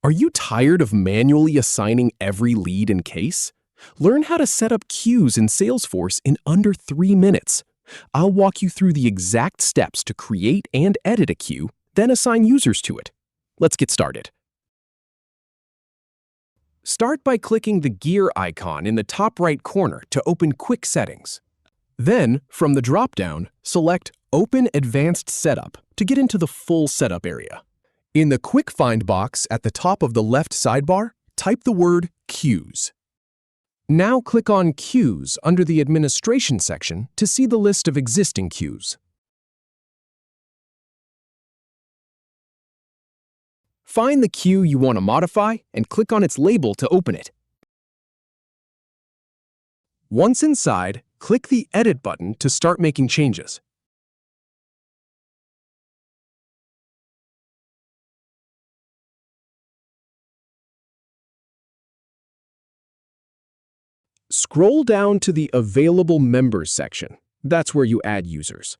Are you tired of manually assigning every lead and case? Learn how to set up queues in Salesforce in under 3 minutes. I'll walk you through the exact steps to create and edit a queue, then assign users to it. Let's get started. Start by clicking the gear icon in the top right corner to open Quick Settings. Then, from the drop-down, select Open Advanced Setup to get into the full setup area. In the Quick Find box at the top of the left sidebar, type the word Queues. Now click on Queues under the Administration section to see the list of existing queues. Find the queue you want to modify and click on its label to open it. Once inside, click the Edit button to start making changes. Scroll down to the Available Members section. That's where you add users.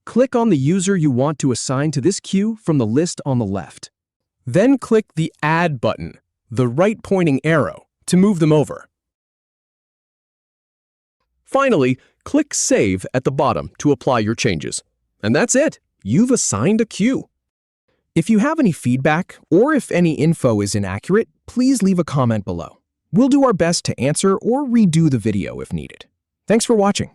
Click on the user you want to assign to this queue from the list on the left. Then click the Add button, the right-pointing arrow, to move them over. Finally, click Save at the bottom to apply your changes. And that's it. You've assigned a queue. If you have any feedback or if any info is inaccurate, please leave a comment below. We'll do our best to answer or redo the video if needed. Thanks for watching.